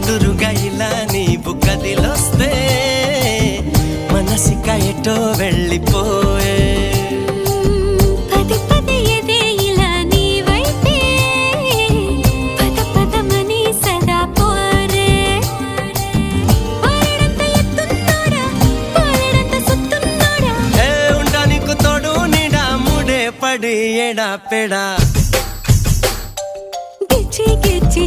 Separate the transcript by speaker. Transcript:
Speaker 1: ఎదురుగా ఇలా నీవు కదిలొస్తే మనసిక ఎటో వెళ్ళిపోయే పడి ఎడా పెడా గిచ్చి గిచ్చి